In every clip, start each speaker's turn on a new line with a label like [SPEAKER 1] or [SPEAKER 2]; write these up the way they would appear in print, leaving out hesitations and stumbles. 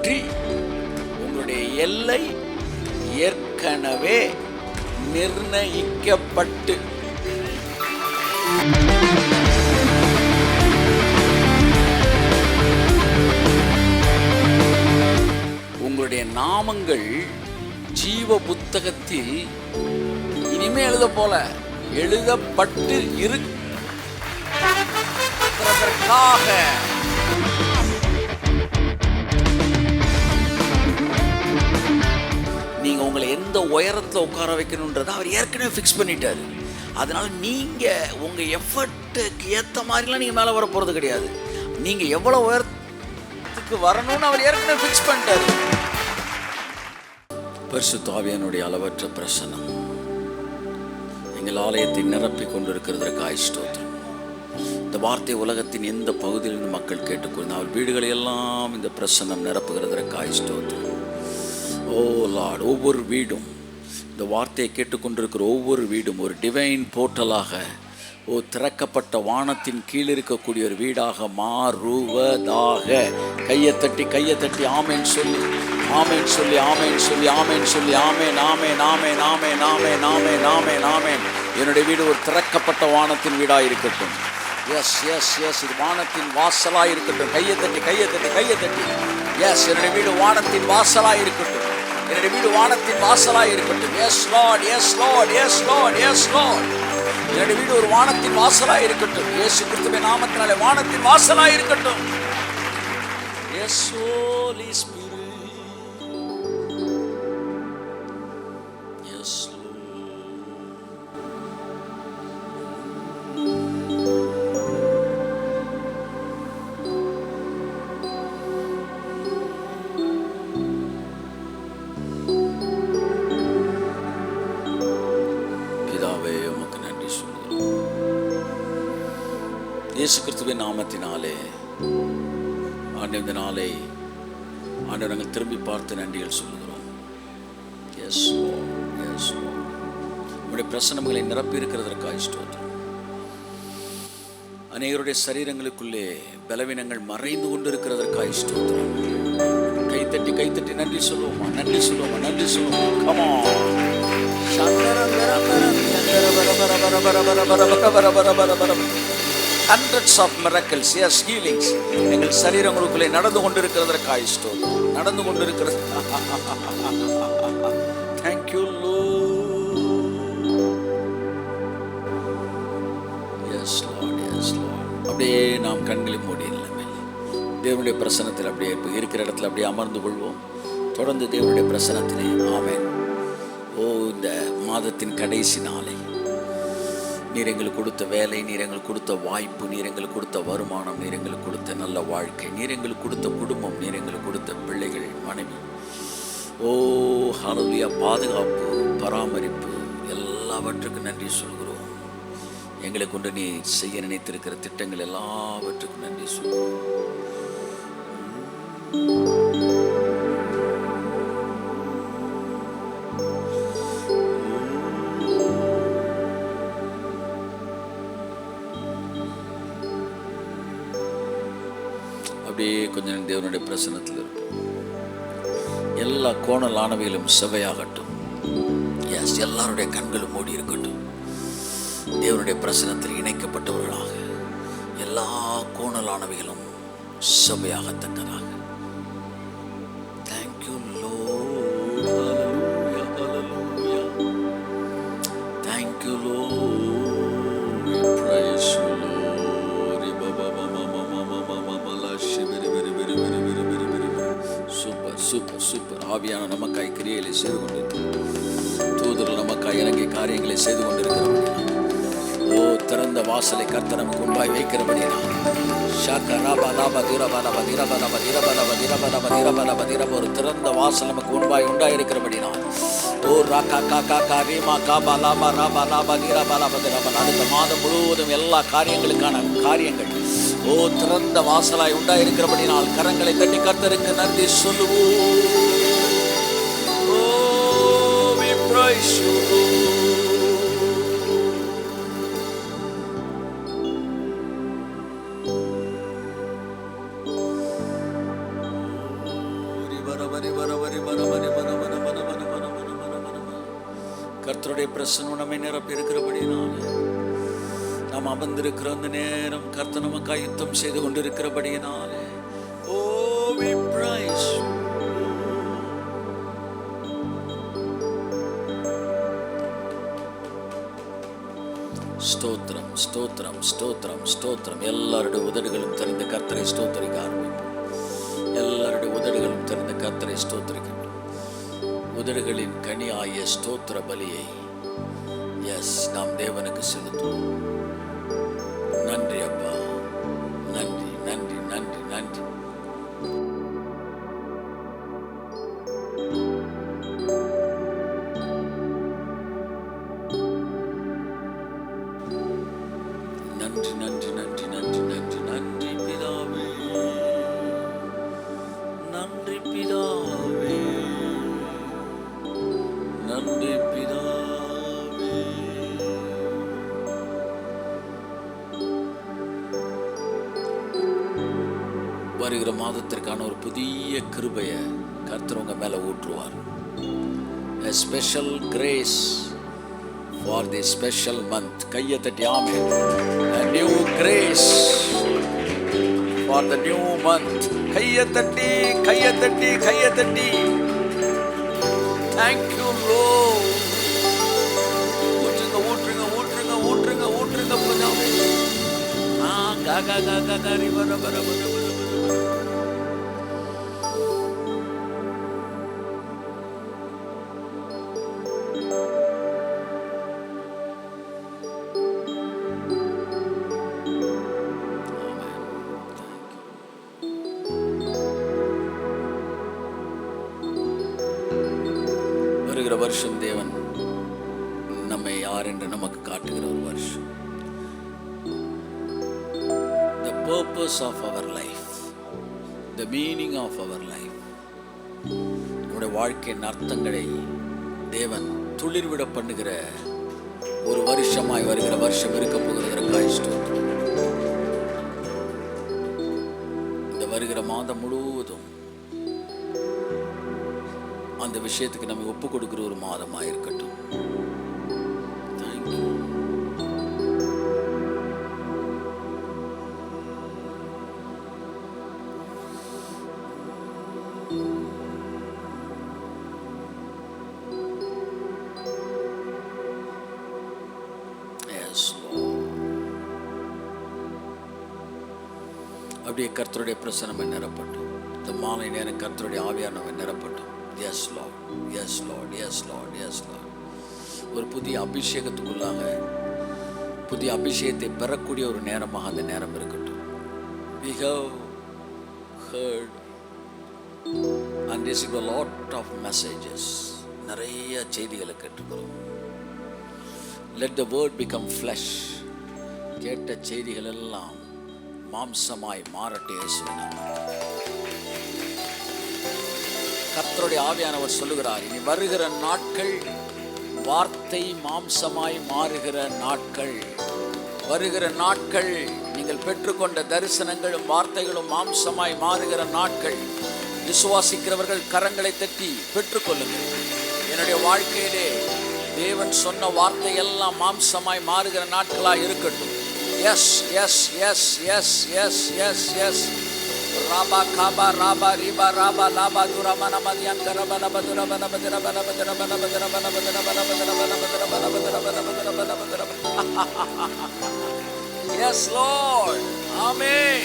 [SPEAKER 1] பற்றி உங்களுடைய எல்லை ஏற்கனவே நிர்ணயிக்கப்பட்டு உங்களுடைய நாமங்கள் ஜீவ புத்தகத்தில் இனிமே எழுதப்பட்டு இருக்கிறதற்காக நீங்க உங்களை எந்த உயரத்தில் உட்கார வைக்கணும்ன்றதை அவர் ஏற்கனவே ஃபிக்ஸ் பண்ணிட்டாரு. அதனால நீங்க உங்க எஃபர்ட்டுக்கு ஏற்ற மாதிரிலாம் நீங்க மேலே வர போறது கிடையாது. நீங்க எவ்வளவு உயரத்துக்கு வரணும்னு அவர் ஏற்கனவே ஃபிக்ஸ் பண்ணிட்டாரு. பரிசுத்த ஆவியானுடைய அளவற்ற பிரசன்னம் எங்கள் ஆலயத்தை நிரப்பி கொண்டிருக்கிறதற்காக ஸ்தோத்திரம். இந்த வார்த்தை உலகத்தின் எந்த பகுதியிலிருந்து மக்கள் கேட்டுக்கொண்டு அவர் வீடுகளை எல்லாம் இந்த பிரசன்னம் நிரப்புகிறதற்காக ஸ்தோத்திரம். ஓ லார்ட், ஒவ்வொரு வீடும் இந்த வார்த்தையை கேட்டுக்கொண்டிருக்கிற ஒவ்வொரு வீடும் ஒரு டிவைன் போர்ட்டலாக திறக்கப்பட்ட வானத்தின் கீழ் இருக்கக்கூடிய ஒரு வீடாக மாறுவதாக. கையை தட்டி ஆமேன் சொல்லி ஆமேன் சொல்லி ஆமேன் சொல்லி ஆமேன் சொல்லி ஆமேன் ஆமேன் ஆமேன் ஆமேன் ஆமேன் ஆமேன் ஆமேன் ஆமேன். என்னுடைய வீடு ஒரு திறக்கப்பட்ட வானத்தின் வீடாக இருக்கட்டும். எஸ் எஸ் எஸ், இது வானத்தின் வாசலாக இருக்கட்டும். கையை தட்டி எஸ், என்னுடைய வீடு வானத்தின் வாசலாக இருக்கட்டும். என்னுடைய வீடு வானத்தின் வாசலாக இருக்கட்டும். Yes lord, yes lord, yes lord, yes lord. என்னுடைய வீடு ஒரு வானத்தின் வாசலாக இருக்கட்டும். இயேசு கிறிஸ்துவின் நாமத்தினாலே வானத்தின் வாசலாக இருக்கட்டும். எஸ் ஹோலி ஸ்பிரிட், எஸ் இயேசு கிறிஸ்துவின் நாமத்தினாலே ஆண்டவர் இந்த நாளை ஆண்டவர் நாங்கள் திரும்பி பார்த்து நன்றிகள் சொல்லுகிறோம். எஸ் எஸ், உங்களுடைய பிரசன்னங்களை நிரப்பி இருக்கிறதற்காக ஸ்தோத்திரம். அநேகருடைய சரீரங்களுக்குள்ளே பலவீனங்கள் மறைந்து கொண்டு இருக்கிறதற்காக ஸ்தோத்திரம். கைத்தட்டி நன்றி சொல்லுவோமா, நன்றி சொல்லுவோமா, நன்றி சொல்லுவோமா. Comma hundreds of miracles, yes, healings எங்கள் சரீரங்களுக்குள்ளே நடந்து கொண்டிருக்கிறதற்காக ஸ்தோத்திரம். நடந்து கொண்டிருக்கிறது. Thank you Lord. Yes Lord, yes Lord. அப்படியே நாம் கண்களை மூடி இல்லாமல் தேவனுடைய பிரசன்னத்தில் அப்படியே இருக்கிற இடத்துல அப்படியே அமர்ந்து கொள்வோம். தொடர்ந்து தேவனுடைய பிரசன்னத்திலே. ஆமென். இந்த மாதத்தின் கடைசி நாளை நீர் எங்களுக்கு கொடுத்த வேலை, நீர் எங்களுக்கு கொடுத்த வாய்ப்பு, நீர் எங்களுக்கு கொடுத்த வருமானம், நீர் எங்களுக்கு கொடுத்த நல்ல வாழ்க்கை, நீர் எங்களுக்கு கொடுத்த குடும்பம், நீர் எங்களுக்கு கொடுத்த பிள்ளைகள், மனைவி, ஹல்லேலூயா, பாதுகாப்பு, பராமரிப்பு, எல்லாவற்றுக்கும் நன்றி சொல்கிறோம். எங்களை கொண்டு நீ செய்ய நினைத்திருக்கிற திட்டங்கள் எல்லாவற்றுக்கும் நன்றி சொல்கிறோம். அப்படியே கொஞ்சம் தேவனுடைய பிரசன்னத்தில் இருப்போம். எல்லா கோணலானவைகளும் செவையாகட்டும். எஸ், எல்லாருடைய கண்களும் மூடி இருக்கட்டும். தேவனுடைய பிரசன்னத்தில் இணைக்கப்பட்டவர்களாக எல்லா கோணலானவைகளும் செவையாகத்தக்கதாக. Thank you Lord, hallelujah, hallelujah. Thank you Lord, we praise you Lord. Super. ஆவியான நமக்காய் கிரியைகளை செய்து கொண்டிருக்கிறோம். தூதர்கள் நமக்காய் இறங்கிய காரியங்களை செய்து கொண்டிருக்கிறோம். திறந்த வாசலை கர்த்தர் நமக்கு முன்பாய் வைக்கிறபடினா ஒரு திறந்த வாசல் நமக்கு முன்பாய் உண்டாயிருக்கிறபடினா அடுத்த மாதம் முழுவதும் எல்லா காரியங்களுக்கான காரியங்கள் திறந்த வாசலாய் உண்டாயிருக்கிறபடினால் கரங்களை தட்டி கர்த்தருக்கு நன்றி சொல்லுவோம். We praise you. கர்த்தருடைய பிரசன்னம் நம்மை நிரப்பி இருக்கிறபடினால, நாம் அமர்ந்திருக்கிற அந்த நேரம் கர்த்தர் நமக்காக யுத்தம் செய்து கொண்டிருக்கிறபடியினாலே, ஓ we praise you. ஸ்தோத்திரம் ஸ்தோத்திரம் ஸ்தோத்திரம் ஸ்தோத்திரம். எல்லாருடைய உதடுகளும் தெரிந்த கர்த்தரை ஸ்தோத்திரிக்க ஆரம்பிப்போம். எல்லாருடைய உதடுகளும் தெரிந்த கர்த்தரை ஸ்தோத்திரிக்கட்டும். உதடுகளின் கனி ஆகிய ஸ்தோத்திர பலியை நாம் தேவனுக்கு செலுத்துவோம். நன்றி அப்பா, நன்றி நன்றி நன்றி நன்றி. நன்றி நன்றி நன்றி நன்றி நன்றி நன்றி பிதாவே, நன்றி பிதாவே, நன்றி பிதாவே. வருகிற மாதத்திற்கான ஒரு புதிய கிருபையை கர்த்தர் உங்க மேல ஊற்றுவார். A special grace for this special month. கையை தட்டி ஆமென். A new grace for the new month. கையை தட்டி கையை தட்டி கையை தட்டி. Thank you Lord. ஊற்றுங்க ஊற்றுங்க ஊற்றுங்க ஊற்றுங்க ஊற்றுங்க பிதாவே. கா கா கா கா கா ரி வர வர வர வர. வருகிற வருஷம் தேவன் நம்மை யார் என்று நமக்கு காட்டுகிற ஒரு வருஷம். The purpose of our life, the meaning of our life. நம்முடைய வாழ்க்கையின் அர்த்தங்களை தேவன் துளிர்விட பண்ணுகிற ஒரு வருஷமாய் வருகிற வருஷம் இருக்க போகிறதற்காக ஸ்தோத்திரம். இந்த வருகிற மாதம் முழுவதும் அந்த விஷயத்துக்கு நம்ம ஒப்பு கொடுக்கிற ஒரு மாதமாக இருக்கட்டும். தேங்க்யூ. அப்படியே கர்த்தருடைய பிரசன்னமை நிரப்பட்டும். இந்த மாலை நேரம் கர்த்தருடைய ஆவியானவை நிரப்பட்டும். Yes Lord, yes Lord, yes Lord, yes Lord. ஒரு புதிய அபிஷேகத்துக்குள்ளாக புதிய அபிஷேகத்தை பெறக்கூடிய ஒரு நேரமாக அந்த நேரம் இருக்கட்டும். We have heard and received a lot of messages. நிறைய செய்திகளை கேட்டுக்கிறோம். Let the word become flesh. கேட்ட செய்திகள் எல்லாம் மாம்சமாய் மாறட்டும் இயேசுவின் நாமத்தில். கர்த்தருடைய ஆவியானவர் சொல்லுகிறார், இனி வருகிற நாட்கள் வார்த்தை மாம்சமாய் மாறுகிற நாட்கள். வருகிற நாட்கள் நீங்கள் பெற்றுக்கொண்ட தரிசனங்களும் வார்த்தைகளும் மாம்சமாய் மாறுகிற நாட்கள். விசுவாசிக்கிறவர்கள் கரங்களை தட்டி பெற்றுக்கொள்ளுங்கள். என்னுடைய வாழ்க்கையிலே தேவன் சொன்ன வார்த்தை எல்லாம் மாம்சமாய் மாறுகிற நாட்களாய் இருக்கட்டும். Yes yes yes yes yes yes yes. ராபா காபா ராபா ரிபா ராபா லாபா துரமன மதியம் கரபன பதுர பன பதுர பன பதுர பன பதுர பன பதுர பன பதுர பன பதுர பன பதுர பன பதுர பன பதுர பன. Yes Lord, Amen.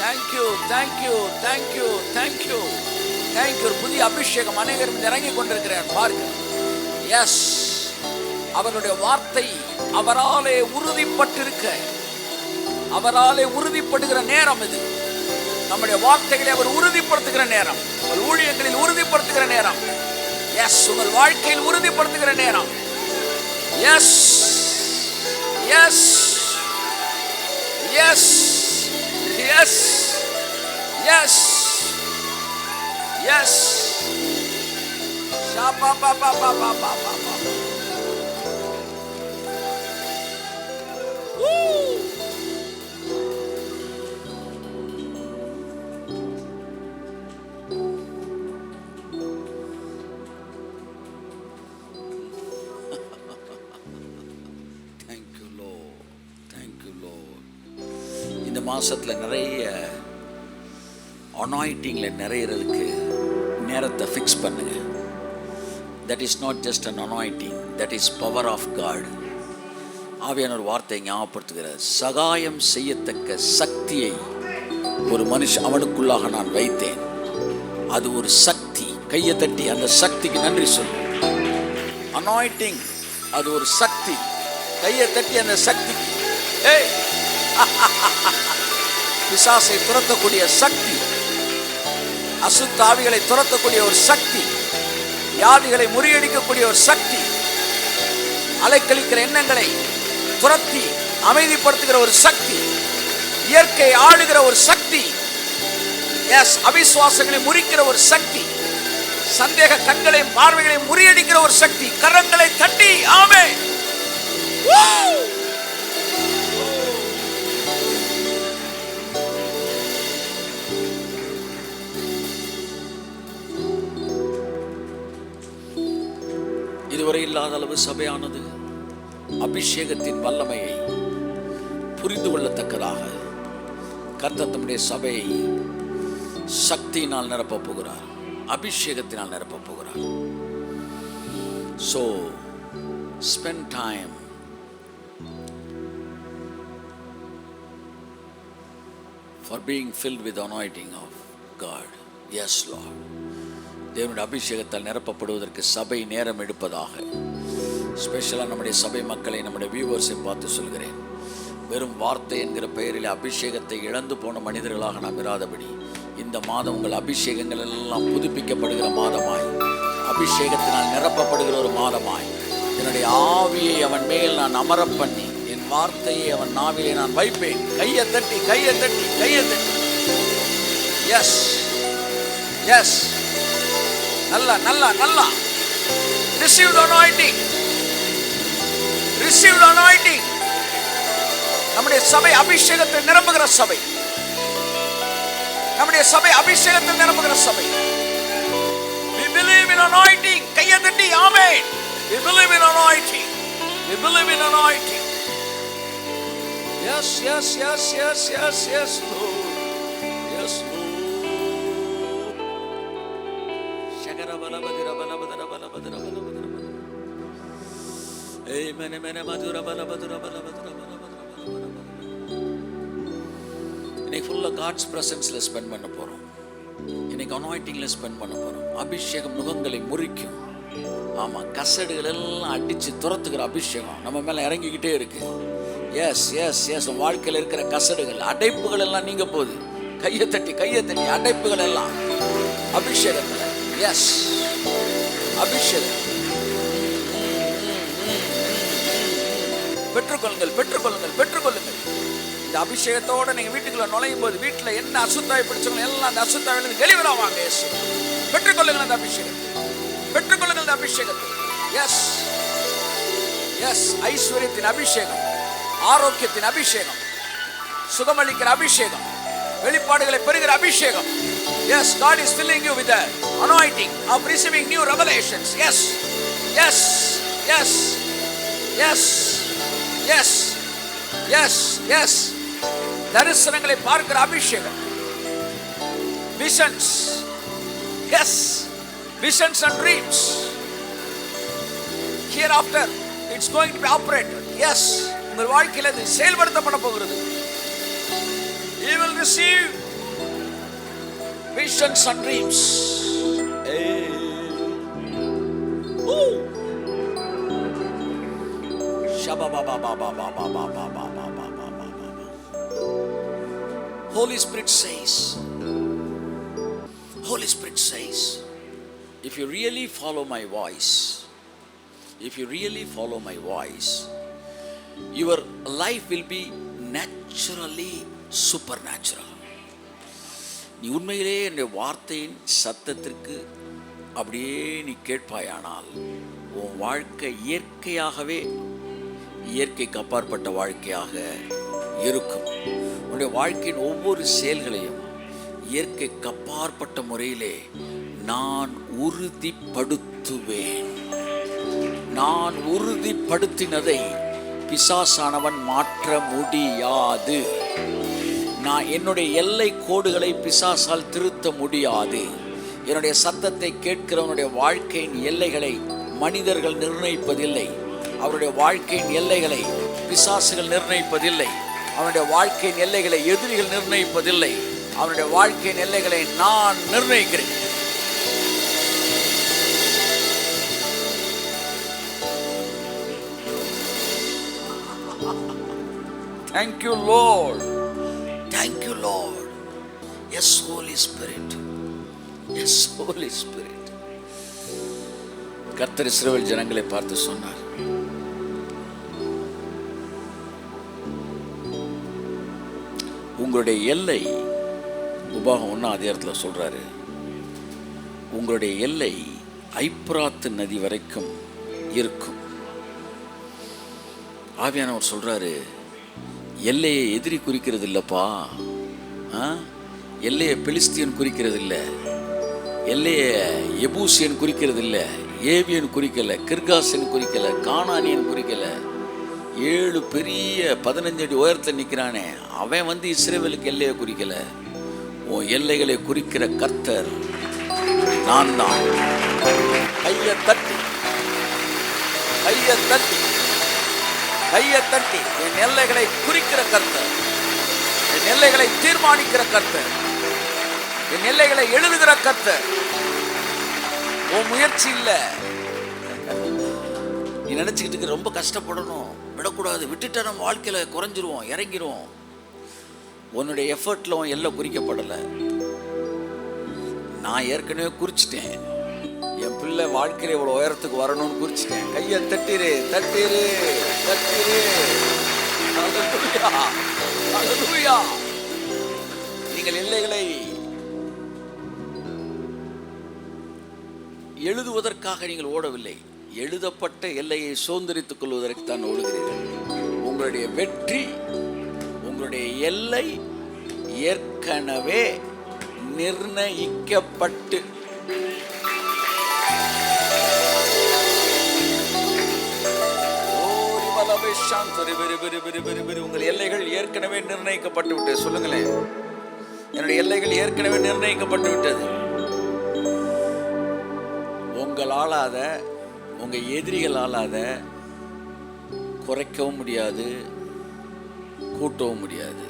[SPEAKER 1] Thank you, thank you, thank you, thank you, thank you. புதிய அபிஷேகம் அநேகரும் இறங்கி கொண்டிருக்கிறார் பாருங்க. எஸ், அவருடைய வார்த்தை அவராலே உறுதிப்பட்டிருக்க, அவராலே உறுதிப்படுகிற நேரம் இது. நம்முடைய வார்த்தைகளை அவர் உறுதிப்படுத்துகிற நேரம், உங்கள் ஊழியங்களில் உறுதிப்படுத்துகிற நேரம். எஸ், உங்கள் வாழ்க்கையில் உறுதிப்படுத்துகிற நேரம். Yes yes yes yes yes yes. ஷாபா பா பா பா பா பா பா. மாதத்தில் நிறைய அனாயிண்டிங்கில் நிறையிறதுக்கு நேரத்தை ஃபிக்ஸ் பண்ணுங்க. That is not just an anointing, that is power of God. ஆவியான ஒரு வார்த்தையை ஞாபகப்படுத்துகிறார். சகாயம் செய்யத்தக்க சக்தியை ஒரு மனுஷன் அவனுக்குள்ளாக நான் வைத்தேன். அது ஒரு சக்தி. கையை தட்டி அந்த சக்திக்கு நன்றி சொல்லு. அனாயிண்டிங் அது ஒரு சக்தி. கையை தட்டி அந்த சக்திக்கு. பிசாசை துரத்தக்கூடிய சக்தி, அசுத்த ஆவிகளை துரத்தக்கூடிய ஒரு சக்தி, வியாதிகளை முறியடிக்கக்கூடிய ஒரு சக்தி, அலைக்கழிக்கிற எண்ணங்களை துரத்தி அமைதிப்படுத்துகிற ஒரு சக்தி, இயற்கை ஆளுகிற ஒரு சக்தி, அவிசுவாசங்களை முறிக்கிற ஒரு சக்தி, சந்தேக கண்களையும் பார்வைகளையும் முறியடிக்கிற ஒரு சக்தி. கரங்களை தட்டி ஆமென். இதுவரை இல்லாத அளவு சபையானது அபிஷேகத்தின் வல்லமையை புரிந்து கொள்ளத்தக்கதாக கர்த்தர் தம்முடைய சபையை சக்தியினால் நிரப்பப் போகிறார், அபிஷேகத்தினால் நிரப்பப் போகிறார். So spend time for being filled with the anointing of God. Yes Lord. தேவனுடைய அபிஷேகத்தால் நிரப்பப்படுவதற்கு சபை நேரம் எடுப்பதாக. ஸ்பெஷலாக நம்முடைய சபை மக்களை, நம்முடைய வியூவர்ஸை பார்த்து சொல்கிறேன். வெறும் வார்த்தை என்கிற பெயரில் அபிஷேகத்தை இழந்து போன மனிதர்களாக நாம் இராதபடி இந்த மாதம் உங்கள் அபிஷேகங்கள் எல்லாம் புதுப்பிக்கப்படுகிற மாதமாய், அபிஷேகத்தினால் நிரப்பப்படுகிற ஒரு மாதமாய், என்னுடைய ஆவியை அவன் மேல் நான் அமர பண்ணி என் வார்த்தையை அவன் நாவிலே நான் வைப்பேன். கையை தட்டி கையை தட்டி கையை தட்டி. எஸ் எஸ், நல்லா நல்லா நல்லா. Received anointing, received anointing. நம்முடைய சபை அபிஷேகத்தில் நிரம்புகிற சபை, நம்முடைய சபை அபிஷேகத்தில் நிரம்புகிற சபை. We believe in anointing. கையை தட்டி ஆமென். We believe in anointing. We believe in anointing. Yes yes yes yes yes yes Lord. Yes Lord. இன்னைக்கு ஃபுல்லாக காட்ஸ் பிரசன்ஸில் ஸ்பெண்ட் பண்ண போகிறோம். இன்னைக்கு அனாயிண்டிங்கில் ஸ்பெண்ட் பண்ண போகிறோம். அபிஷேகம் நுகங்களை முறிக்கும். ஆமாம், கசடுகள் எல்லாம் அடித்து துரத்துக்கிற அபிஷேகம் நம்ம மேலே இறங்கிக்கிட்டே இருக்கு. எஸ் எஸ் எஸ், வாழ்க்கையில் இருக்கிற கசடுகள், அடைப்புகள் எல்லாம் நீங்க போகுது. கையை தட்டி அடைப்புகள் எல்லாம் அபிஷேகத்தில். எஸ், அபிஷேகம். பெற்றுக்கொள்ளுங்கள் பெற்றுக்கொள்ளுங்கள் பெற்றுக்கொள்ளுங்கள். இந்த அபிஷேகத்தோடு நீங்கள் வீட்டுக்குள்ள நுழையும் போது வீட்டில் என்ன அசுத்தாய் பிடிச்சவங்க எல்லாம் அந்த அசுத்தாவிலிருந்து வெளிவராவாங்க. எஸ், பெற்றுக்கொள்ளுங்கள் அந்த அபிஷேகத்தை, பெற்றுக்கொள்ளுங்கள் அந்த அபிஷேகத்தை. எஸ் எஸ், ஐஸ்வர்யத்தின் அபிஷேகம், ஆரோக்கியத்தின் அபிஷேகம், சுகமளிக்கிற அபிஷேகம், வெளிப்பாடுகளை பெறுகிற அபிஷேகம். Yes, God is filling you with the anointing of receiving new revelations. Yes, yes, yes, yes, yes, yes, yes. தரிசனங்களை பார்க்கிற அபிஷேகம். Visions. Yes, visions and dreams. Hereafter, it's going to be operated. Yes, உங்கள் வாழ்க்கையில் இது செயல்படுத்தப்பட போகிறது. You will receive visions and dreams. Holy Spirit says, Holy Spirit says, if you really follow my voice, if you really follow my voice, your life will be naturally supernatural. நீ உண்மையிலே என்னுடைய வார்த்தையின் சத்தத்திற்கு அப்படியே நீ கேட்பாயானால் உன் வாழ்க்கை இயற்கையாகவே இயற்கைக்கு அப்பாற்பட்ட வாழ்க்கையாக இருக்கும். உன்னுடைய வாழ்க்கையின் ஒவ்வொரு செயல்களையும் இயற்கைக்கு அப்பாற்பட்ட முறையிலே நான் உறுதிப்படுத்துவேன். நான் உறுதிப்படுத்தினதை பிசாசானவன் மாற்ற முடியாது. நான் என்னுடைய எல்லை கோடுகளை பிசாசால் திருத்த முடியாது. என்னுடைய சத்தத்தை கேட்கிறவனுடைய வாழ்க்கையின் எல்லைகளை மனிதர்கள் நிர்ணயிப்பதில்லை. அவருடைய வாழ்க்கையின் எல்லைகளை பிசாசுகள் நிர்ணயிப்பதில்லை. அவனுடைய வாழ்க்கையின் எல்லைகளை எதிரிகள் நிர்ணயிப்பதில்லை. அவனுடைய வாழ்க்கையின் எல்லைகளை நான் நிர்ணயிக்கிறேன். Thank you, Lord. Thank you, Lord. Yes, Holy Spirit. Yes, Holy Spirit. கர்த்தர் இஸ்ரவேல் ஜனங்களை பார்த்து சொன்னார், உங்களுடைய எல்லை, உபாகம் 1 அதிகாரத்தில் சொல்றாரு, உங்களுடைய எல்லை ஐப்ராத்து நதி வரைக்கும் இருக்கும். ஆவியானவர் சொல்றாரு, எல்லையை எதிரி குறிக்கிறது இல்லப்பா, எல்லையை பெலிஸ்தியன் குறிக்கிறது இல்லை, எல்லையை எபூசியன் குறிக்கிறது இல்லை, ஏவியன் குறிக்கல, கிர்காசன் குறிக்கல, கானானியன் குறிக்கல. 7 பெரிய 15 அடி உயரத்தில் நிற்கிறானே, அவன் இஸ்ரவேலுக்கு எல்லையை குறிக்கல. உன் எல்லைகளை குறிக்கிற கர்த்தர் நான் தான். கையை தட்டி கையை தட்டி கையை தட்டி என் எல்லைகளை குறிக்கிற கர்த்தர், என் எல்லைகளை தீர்மானிக்கிற கர்த்தர், என் எல்லைகளை எழுதுகிற கர்த்தர். உன் முயற்சி இல்லை. நீ நினைச்சுக்கிட்டு ரொம்ப கஷ்டப்படணும், விடக்கூடாது, விட்டுட்டா நம்ம வாழ்க்கையில குறைஞ்சிருவோம், இறங்கிடுவோம். உன்னுடைய எஃபர்ட்ல உன் எல்லை குறிக்கப்படலை. நான் ஏற்கனவே குறிச்சிட்டேன். என் பிள்ளை வாழ்க்கையில இவ்வளவு உயரத்துக்கு வரணும்னு குறிச்சிட்டேன். கையை தட்டிரு தட்டிரு தட்டிரு. நீங்கள் எல்லைகளை எழுதுவதற்காக நீங்கள் ஓடவில்லை, எழுதப்பட்ட எல்லையை சுதந்திரித்துக் கொள்வதற்கு தான் ஓடுகிறீர்கள். உங்களுடைய வெற்றி, உங்களுடைய எல்லை ஏற்கனவே நிர்ணயிக்கப்பட்டு உங்கள் எல்லைகள் ஏற்கனவே நிர்ணயிக்கப்பட்டு விட்டது. சொல்லுங்களேன், என்னுடைய எல்லைகள் ஏற்கனவே நிர்ணயிக்கப்பட்டு விட்டது. உங்களாலாத, உங்க எதிரிகளாலாத குறைக்கவும் முடியாது, கூட்டவும் முடியாது.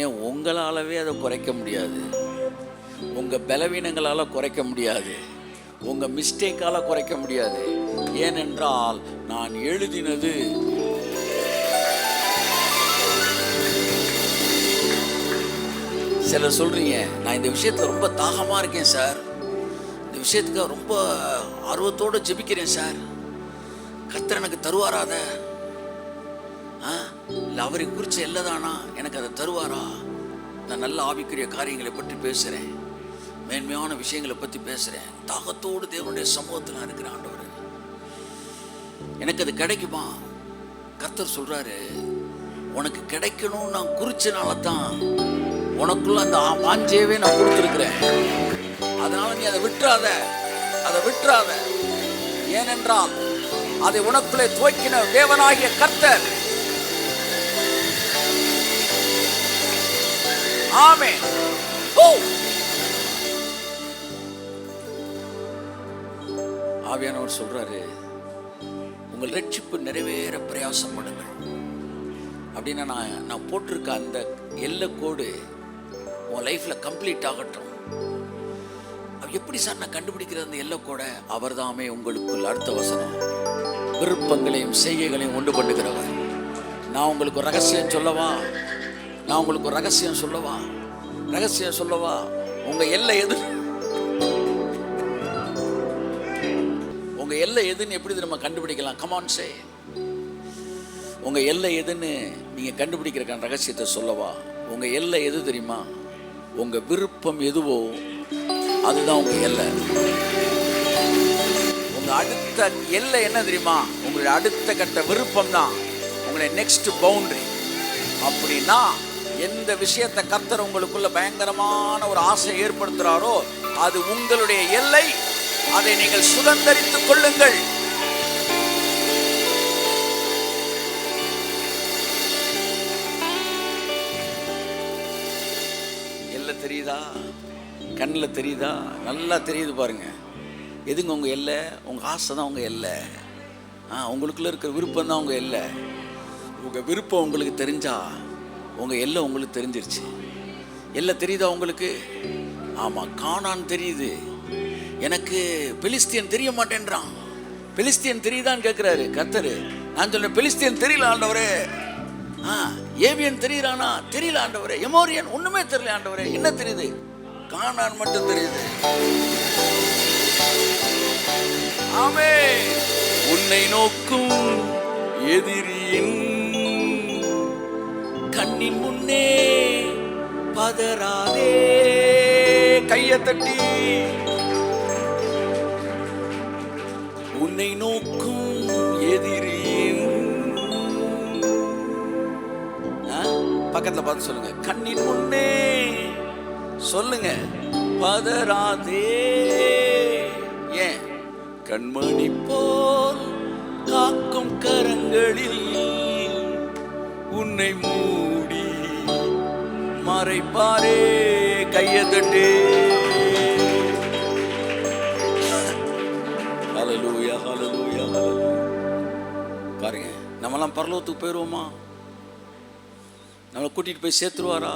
[SPEAKER 1] ஏன் உங்களாலவே அதை குறைக்க முடியாது. உங்க பலவீனங்களால குறைக்க முடியாது, உங்க மிஸ்டேக்கால குறைக்க முடியாது. ஏனென்றால் நான் எழுதினது சிலர் சொல்றீங்க, நான் இந்த விஷயத்துல ரொம்ப தாகமா இருக்கேன் சார், இந்த விஷயத்துக்கு ரொம்ப ஆர்வத்தோடு ஜெபிக்கிறேன் சார், கர்த்தர் எனக்கு தருவாராத, இல்லை அவரை குறிச்ச இல்லதானா எனக்கு அதை தருவாரா? நான் நல்ல ஆவிக்குரிய காரியங்களை பற்றி பேசுறேன், மேன்மையான விஷயங்களை பற்றி பேசுறேன், தாகத்தோடு தேவனுடைய சமூகத்தில் நான் இருக்கிறேன். ஆண்டவர் எனக்கு அது கிடைக்குமா? கர்த்தர் சொல்றாரு, உனக்கு கிடைக்கணும்னு நான் குறிச்சனால தான் உனக்குள்ள அந்த வாஞ்சையவே நான் கொடுத்துருக்கிறேன். அதனால நீ அதை விட்டுறாத, அதை விட்டுறாத. ஏனென்றால் அதை உனக்குள்ளே துவக்கின தேவனாகிய கர்த்தர். ஆமென். ஆவியானவர் சொல்றாரு, உங்கள் ரட்சிப்பு நிறைவேற பிரயாசப்படுங்கள். அப்படின்னா நான் போட்டிருக்க அந்த எல்லைக்கோடு உன் லைஃப்ல கம்ப்ளீட் ஆகட்டும். எப்படி சார் நான் கண்டுபிடிக்கிற அந்த எல்லைக்கோட? அவர் தாமே உங்களுக்குள், அடுத்த வசனம், விருப்பங்களையும் செய்கைகளையும் உண்டு பண்ணுகிறவர். நான் உங்களுக்கு ஒரு ரகசியம் சொல்லவா? நான் உங்களுக்கு ஒரு ரகசியம் சொல்லவா? ரகசியம் சொல்லவா? உங்க எல்லை எது? உங்க எல்லை எதுன்னு எப்படி நம்ம கண்டுபிடிக்கலாம்? கமான் சே. உங்க எல்லை எதுன்னு நீங்க கண்டுபிடிக்கிறக்கான ரகசியத்தை சொல்லவா? உங்க எல்லை எது தெரியுமா? உங்க விருப்பம் எதுவோ அதுதான் உங்க எல்லை. உங்க அடுத்த எல்லை என்ன தெரியுமா? உங்களுடைய அடுத்த கட்ட விருப்பம் தான் உங்களுடைய நெக்ஸ்ட் பவுண்டரி. அப்படின்னா எந்த விஷயத்தை கர்த்தர் உங்களுக்குள்ள பயங்கரமான ஒரு ஆசை ஏற்படுத்துறாரோ அது உங்களுடைய எல்லை. அதை நீங்கள் சுதந்தரித்துக் கொள்ளுங்கள். தெரியுதா? கண்ணில் தெரியுதா? நல்லா தெரியுது பாருங்க. எதுங்க உங்கள் எல்லை? உங்கள் ஆசை தான் உங்கள் எல்லை. உங்களுக்குள்ள இருக்கிற விருப்பம் தான் உங்கள் எல்லை. உங்கள் விருப்பம் உங்களுக்கு தெரிஞ்சா உங்கள் எல்லை உங்களுக்கு தெரிஞ்சிருச்சு. எல்லை தெரியுதா உங்களுக்கு? ஆமாம், கானான் தெரியுது. எனக்கு பெலிஸ்தியன் தெரிய மாட்டேன்றான். பெலிஸ்தியன் தெரியுதான்னு கேட்குறாரு கர்த்தர். நான் சொன்னேன், பெலிஸ்தியன் தெரியல ஆண்டவரே. ஏவியன் தெரியுறானா? தெரியல ஆண்டவரே. எமோரியன் ஒன்றுமே தெரியல ஆண்டவரே. என்ன தெரியுது? கானான் மட்டும் தெரியுது. ஆமென். உன்னை நோக்கும் எதிரியின் கண்ணின் முன்னே பதறாதே. கையை தட்டி உன்னை நோக்கும் எதிரியின் பக்கத்துல பார்த்து சொல்லுங்க, கண்ணின் முன்னே சொல்லுங்க, பதறாதே. ஏன்? கண்மணி போல் காக்கும் கரங்களில் உன்னை மூடி மறைப்பாரே. கையை தட்டு. ஹல்லேலூயா, ஹல்லேலூயா, ஹல்லேலூயா. பாருங்க, நம்மலாம் பரலோகத்துக்கு போயிடுவோமா? நம்மளை கூட்டிட்டு போய் சேர்த்துருவாரா?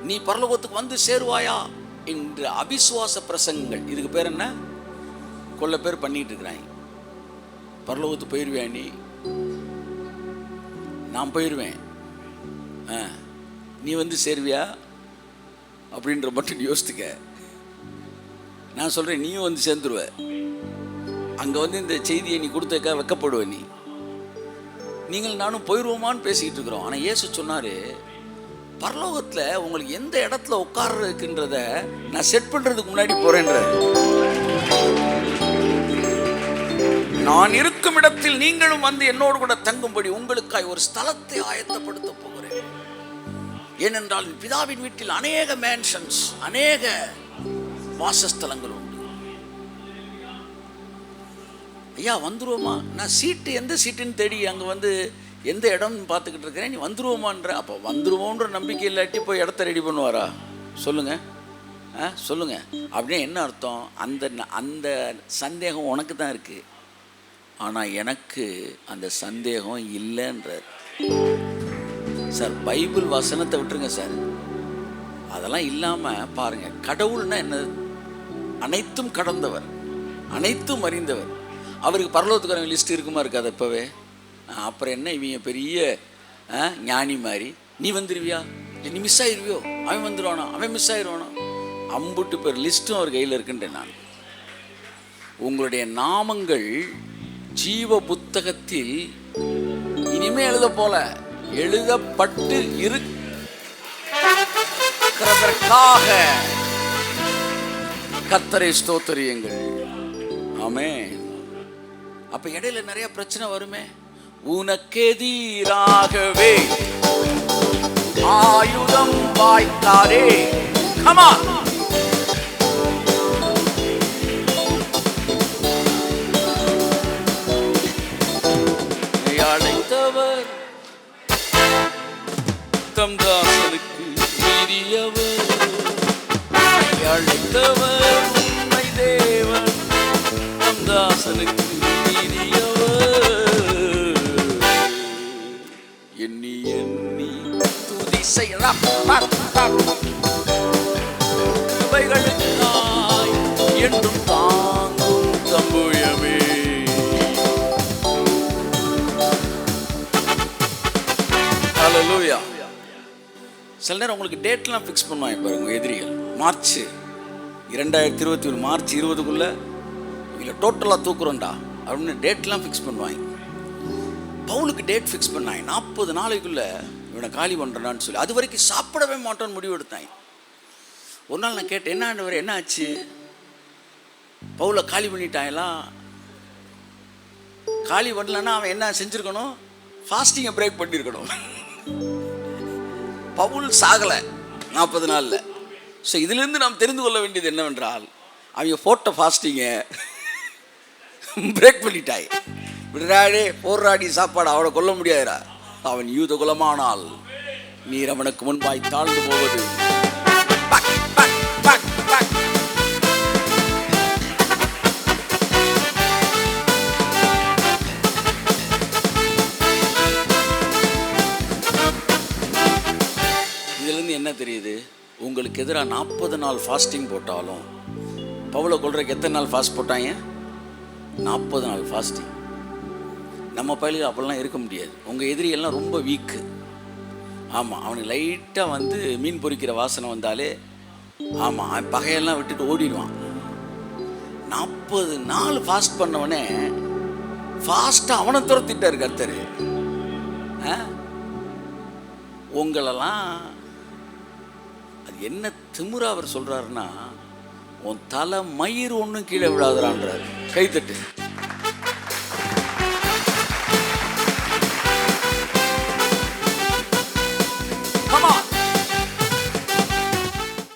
[SPEAKER 1] நீ பரலோகத்துக்கு வந்து சேருவாயா என்ற அபிசுவாச பிரசங்கங்கள். இதுக்கு பேர் என்ன? கொள்ள பேர் பண்ணிட்டு இருக்கிறாங்க. பரலோகத்துக்கு போயிடுவியா நீ? நான் போயிடுவேன். நீ வந்து சேருவியா அப்படின்ற மட்டும் யோசித்துக்க. நான் சொல்றேன், நீயும் வந்து சேர்ந்துருவ. அங்க வந்து இந்த செய்தியை நீ கொடுத்தக்க வெக்கப்படுவ. நீங்கள் நானும் போயிடுவோமான்னு பேசிக்கிட்டு இருக்கிறோம். ஆனால் இயேசு சொன்னார், பரலோகத்தில் உங்களுக்கு எந்த இடத்துல உட்கார்றதுக்குன்றத நான் செட் பண்ணுறதுக்கு முன்னாடி போகிறேன்ற. நான் இருக்கும் இடத்தில் நீங்களும் வந்து என்னோடு கூட தங்கும்படி உங்களுக்காய் ஒரு ஸ்தலத்தை ஆயத்தப்படுத்த போகிறேன். ஏனென்றால் பிதாவின் வீட்டில் அநேக மேன்ஷன்ஸ், அநேக வாசஸ்தலங்கள் உண்டு. ஐயா வந்துருவோமா? நான் சீட்டு, எந்த சீட்டுன்னு தேடி அங்கே வந்து எந்த இடம்னு பார்த்துக்கிட்டு இருக்கிறேன். நீ வந்துருவோமான்ற. அப்போ வந்துருவோன்ற நம்பிக்கை இல்லாட்டி போய் இடத்த ரெடி பண்ணுவாரா? சொல்லுங்க, சொல்லுங்க. அப்படின்னு என்ன அர்த்தம்? அந்த சந்தேகம் உனக்கு தான் இருக்கு. ஆனால் எனக்கு அந்த சந்தேகம் இல்லைன்றார் சார். பைபிள் வசனத்தை விட்டுருங்க சார், அதெல்லாம் இல்லாமல் பாருங்க. கடவுள்னா என்ன? அனைத்தும் கடந்தவர், அனைத்தும் அறிந்தவர். அவருக்கு பரலோகத்துக்கான லிஸ்ட் இருக்குமா? இருக்காது இப்போவே. அப்புறம் என்ன இவங்க பெரிய ஞானி மாதிரி நீ வந்துடுவியா? நீ மிஸ் ஆயிடுவியோ? அவன் வந்துடுவானா? அவன் மிஸ் ஆயிடுவானா? அம்புட்டு பேர் லிஸ்ட்டும் அவர் கையில் இருக்குன்றேன் நான். உங்களுடைய நாமங்கள் ஜீவ புத்தகத்தில் இனிமே எழுத போல எழுதப்பட்டு இருக்கிறதற்காக கர்த்தரை ஸ்தோத்திரியுங்கள். ஆமென். அப்ப இடையில நிறைய பிரச்சனை வருமே. உனக்கெதிராகவே ஆயுதம் வாய்க்காதே. கமா அழைத்தவர் தம் தாசனுக்கு மீறியவர். அழைத்தவர் உண்மை தேவன் தம் தாசனுக்கு எண்ணி எண்ணி துதி செய்யவைகளுக்காய் என்றும் தாங்கும் தம்புயமே. ஹல்லேலூயா. சில நேரம் உங்களுக்கு டேட்லாம் ஃபிக்ஸ் பண்ணுவாங்க பாருங்க எதிரிகள். மார்ச் 2021 மார்ச் 20க்குள்ள இல்லை டோட்டலாக தூக்குறோண்டா அப்படின்னு டேட்லாம் ஃபிக்ஸ் பண்ணுவாங்க. பவுலுக்கு டேட் ஃபிக்ஸ் பண்ணாங்க. 40 நாளைக்குள்ளே இவனை காலி பண்ணுறான்னு சொல்லி. அது வரைக்கும் சாப்பிடவே மாட்டோன்னு முடிவு எடுத்தாங்க. ஒரு நாள் நான் கேட்டேன், என்ன ஆண்டவரே என்ன ஆச்சு? பவுலை காலி பண்ணிட்டாங்கலாம். காலி பண்ணலன்னா அவன் என்ன செஞ்சுருக்கணும்? ஃபாஸ்டிங்கை பிரேக் பண்ணியிருக்கணும். பவுல் சாகலை 40 நாளில். ஸோ இதிலிருந்து நாம் தெரிந்து கொள்ள வேண்டியது என்னவென்றால், அவங்க போட்ட ஃபாஸ்டிங்கை பிரேக் பண்ணிட்டாய். விடுறாடே போராடி சாப்பாடு அவனை கொல்ல முடியாதுடா. அவன் யூத குலமானால் நீர் அவனுக்கு முன்பாய் தாழ்ந்து போவது அவனுக்கு எதிராக 40 நாள் ஃபாஸ்டிங் போட்டாலும் பவுலை கொல்றதுக்கு எத்தனை நாள் ஃபாஸ்ட் போட்டாங்க? 40 நாள் ஃபாஸ்டிங். நம்ம பயிலுக்கு அப்படிலாம் இருக்க முடியாது. உங்கள் எதிரியெல்லாம் ரொம்ப வீக்கு. ஆமாம், அவனுக்கு லைட்டாக வந்து மீன் பொரிக்கிற வாசனை வந்தாலே ஆமாம் பகையெல்லாம் விட்டுட்டு ஓடிடுவான். 40 நாள் ஃபாஸ்ட் பண்ணவனே ஃபாஸ்ட்டாக அவனை துரத்திட்டார் கர்த்தர். உங்களெல்லாம் அது என்ன திமிரா அவர் சொல்கிறாருன்னா, உன் தலை மயிர் ஒன்றும் கீழே விழாதுறான்றார். கைத்தட்டு.